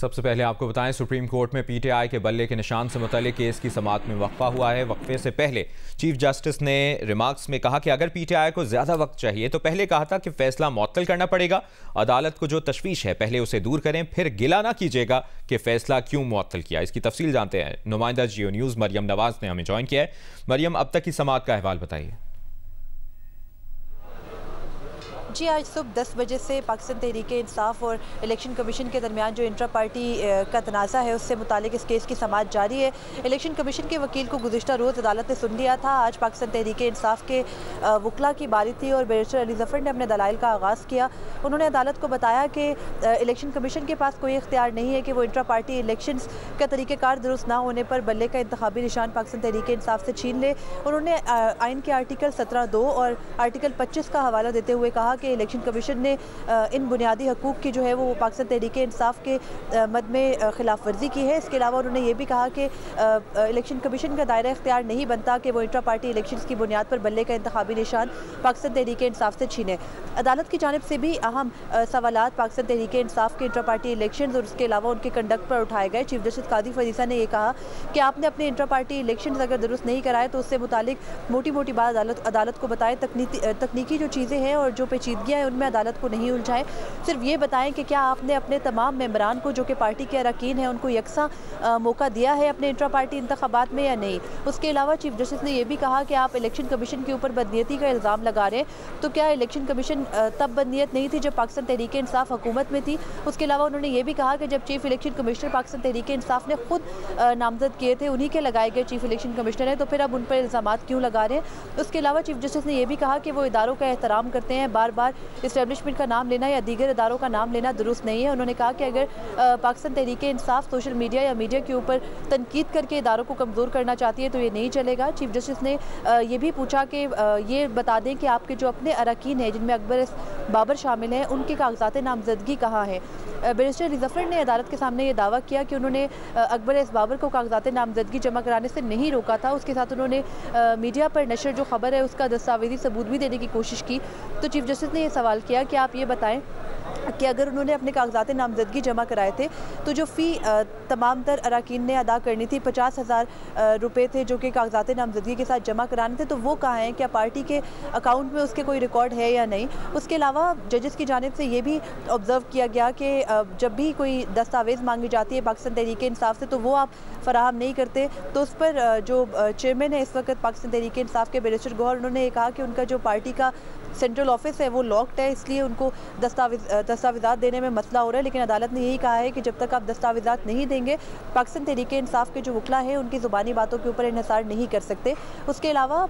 सबसे पहले आपको बताएं, सुप्रीम कोर्ट में पीटीआई के बल्ले के निशान से मुताल्लिक केस की समाअत में वक्फा हुआ है। वक्फे से पहले चीफ जस्टिस ने रिमार्क्स में कहा कि अगर पीटीआई को ज्यादा वक्त चाहिए तो पहले कहा था कि फैसला मुअत्तल करना पड़ेगा। अदालत को जो तशवीश है पहले उसे दूर करें, फिर गिला ना कीजिएगा कि फैसला क्यों मुअत्तल किया। इसकी तफसील जानते हैं। नुमाइंदा जियो न्यूज़ मरियम नवाज ने हमें ज्वाइन किया है। मरियम, अब तक की समाअत का अहवाल बताइए। जी, आज सुबह 10 बजे से पाकिस्तान तहरीक-ए-इंसाफ और इलेक्शन कमीशन के दरमियान जो इंट्रा पार्टी का तनाज़ा है उससे मुतालिक इस केस की समाअत जारी है। इलेक्शन कमीशन के वकील को गुज़िश्ता रोज़ अदालत ने सुन लिया था। आज पाकिस्तान तहरीक-ए-इंसाफ के वकला की बारी थी और बैरिस्टर अली ज़फ़र ने अपने दलाइल का आगाज़ किया। उन्होंने अदालत को बताया कि इलेक्शन कमीशन के पास कोई इख्तियार नहीं है कि वो इंट्रा पार्टी इलेक्शन का तरीक़ेकार दुरुस्त ना होने पर बल्ले का इंतखाबी निशान पाकिस्तान तहरीक-ए-इंसाफ से छीन ले। उन्होंने आइन के आर्टिकल 17(2) और आर्टिकल 25 का हवाला देते हुए कहा कि इलेक्शन कमीशन ने इन बुनियादी हकूक़ की जो है वो पाकिस्तान तहरीक-ए-इंसाफ के मद में खिलाफ वर्जी की है। इसके अलावा उन्होंने ये भी कहा कि इलेक्शन कमीशन का दायरा इख्तियार नहीं बनता कि वो इंट्रा पार्टी इलेक्शन की बुनियाद पर बल्ले का इंतखाबी निशान पाकिस्तान तहरीक-ए-इंसाफ से छीने। अदालत की जानिब से भी अहम सवालात पाकिस्तान तहरीक-ए-इंसाफ के इंट्रा पार्टी इलेक्शन और उसके अलावा उनके कंडक्ट पर उठाए गए। चीफ जस्टिस कादी फरीसा ने यह कहा कि आपने अपने इंट्रा पार्टी इलेक्शन अगर दुरुस्त नहीं कराए तो उससे मुतालिक मोटी मोटी बात अदालत को बताएं। तकनीकी जो चीज़ें हैं और जो पेचीदगियाँ हैं उनमें अदालत को नहीं उलझाएं। सिर्फ ये बताएं कि क्या आपने अपने तमाम मेंबरान को जो कि पार्टी के अरकान हैं उनको यकसा मौका दिया है अपने इंट्रा पार्टी इंतखाबात में या नहीं। उसके अलावा चीफ जस्टिस ने यह भी कहा कि आप इलेक्शन कमीशन के ऊपर बदनीयती का इल्ज़ाम लगा रहे हैं, तो क्या इलेक्शन कमीशन तब बदनीयत नहीं थी जब पाकिस्तान तहरीक-ए-इंसाफ हुकूमत में थी। उसके अलावा उन्होंने ये भी कहा कि जब chief election commissioner Pakistan Tehreek-e-Insaf ने खुद नामजद किए थे, उन्हीं के लगाए गए चीफ इलेक्शन कमिश्नर हैं, तो फिर अब उन पर इल्ज़ाम क्यों लगा रहे हैं। उसके अलावा चीफ जस्टिस ने यह भी कहा कि वो इदारों का एहतराम करते हैं, बार बार इस्टेब्लिशमेंट का नाम लेना या दीगर इदारों का नाम लेना दुरुस्त नहीं है। उन्होंने कहा कि अगर पाकिस्तान तहरीक-ए-इंसाफ सोशल मीडिया या मीडिया के ऊपर तनकीद करके इदारों को कमज़ोर करना चाहती है तो ये नहीं चलेगा। चीफ जस्टिस ने ये भी पूछा कि ये बता दें कि आपके जो अपने अरकान हैं जिनमें अकबर एस बाबर शामिल हैं उनके कागजात नामजदगी कहाँ हैं। बैरिस्टर अली ज़फ़र ने अदालत के सामने ये दावा किया कि उन्होंने अकबर एस बाबर को कागजात नामजदगी जमा कराने से नहीं रोका था। उसके साथ उन्होंने मीडिया पर नशर जो खबर है उसका दस्तावेजी सबूत भी देने की कोशिश की। तो चीफ जस्टिस ने यह सवाल किया कि आप ये बताएं कि अगर उन्होंने अपने कागजात नामजदगी जमा कराए थे तो जो फ़ी तमाम तर अरकान ने अदा करनी थी 50,000 रुपये थे जो कि कागजात नामजदगी के साथ जमा कराने थे, तो वो कहाँ हैं, क्या पार्टी के अकाउंट में उसके कोई रिकॉर्ड है या नहीं। उसके अलावा जजेस की जानिब से ये भी ऑब्ज़र्व किया गया कि जब भी कोई दस्तावेज़ मांगी जाती है पाकिस्तान तहरीक-ए-इंसाफ से तो वो आप फराहम नहीं करते। तो उस पर जो चेयरमैन है इस वक्त पाकिस्तान तहरीक-ए-इंसाफ के बैरिस्टर गौहर, उन्होंने ये कहा कि उनका जो पार्टी का सेंट्रल ऑफिस है वो लॉक्ड है, इसलिए उनको दस्तावेज़ात देने में मसला हो रहा है। लेकिन अदालत ने यही कहा है कि जब तक आप दस्तावेज़ात नहीं देंगे पाकिस्तान तहरीक-ए-इंसाफ के जो वकला हैं उनकी ज़ुबानी बातों के ऊपर इन्हिसार नहीं कर सकते। उसके अलावा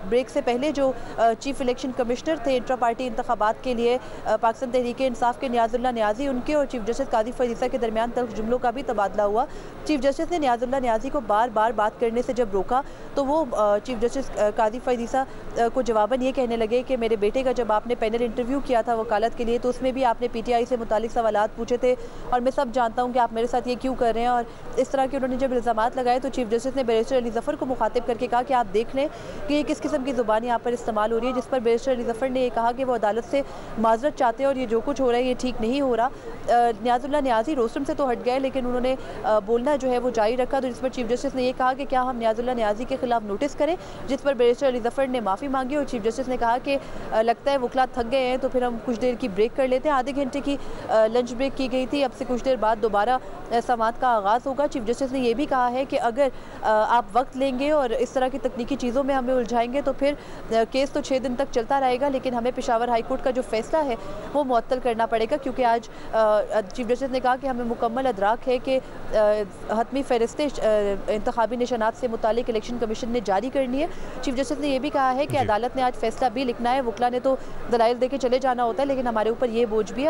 ब्रेक से पहले जो चीफ इलेक्शन कमिश्नर थे इंट्रा पार्टी इंतखाबात के लिए पाकिस्तान तहरीक-ए-इंसाफ के नियाज़ुल्लाह नियाज़ी, उनके और चीफ जस्टिस कादी फरीसा के दरमियान तल्ख जुमलों का भी तबादला हुआ। चीफ जस्टिस ने नियाज़ुल्लाह नियाज़ी को बार बार बात करने से जब रोका तो वो चीफ जस्टिस कादी फरीसा को जवाबन ये कहने लगे कि मेरे बेटे का जब आपने पैनल इंटरव्यू किया था वकालत के लिए तो उसमें भी आपने पीटीआई से मुतालिक सवालात पूछे थे और मैं सब जानता हूँ कि आप मेरे साथ ये क्यों कर रहे हैं। और इस तरह के उन्होंने जब इल्ज़ामात लगाए तो चीफ जस्टिस ने बैरिस्टर अली ज़फ़र को मुखातिब करके कहा कि आप देख लें कि ये किस किस्म की ज़ुबान यहाँ पर इस्तेमाल हो रही है, जिस पर बैरिस्टर अली ज़फ़र ने यह कहा कि वो अदालत से माजरत चाहते हैं और ये जो कुछ हो रहा है ये ठीक नहीं हो रहा। नियाज़ुल्लाह नियाज़ी रोस्टम से तो हट गए लेकिन उन्होंने बोलना जो है वो जारी रखा, तो जिस पर चीफ जस्टिस ने यह कहा कि क्या हम नियाज़ुल्लाह नियाज़ी के खिलाफ नोटिस करें, जिस पर बैरिस्टर अली ज़फ़र ने माफ़ी मांगी और चीफ जस्टिस ने कहा कि लगता है वकला थक गए हैं तो फिर हम कुछ देर की ब्रेक कर लेते हैं। आधे घंटे की लंच ब्रेक की गई थी, अब से कुछ देर बाद दोबारा समाअत का आगाज़ होगा। चीफ जस्टिस ने यह भी कहा है कि अगर आप वक्त लेंगे और इस तरह की तकनीकी चीज़ों में हमें उलझाएंगे तो फिर केस तो 6 दिन तक चलता रहेगा, लेकिन हमें पेशावर हाई कोर्ट का जो फैसला है वो मुअत्तल करना पड़ेगा, क्योंकि आज चीफ जस्टिस ने कहा कि हमें मुकम्मल अदराक है कि हतमी फहरिस्तें इंतखाबी निशानात से मुतालिक इलेक्शन कमीशन ने जारी करनी है। चीफ जस्टिस ने यह भी कहा है कि अदालत ने आज फैसला भी लिखना है, वकला ने तो दलाइल दे के चले जाना होता है, लेकिन हमारे ऊपर ये बोझ भी है।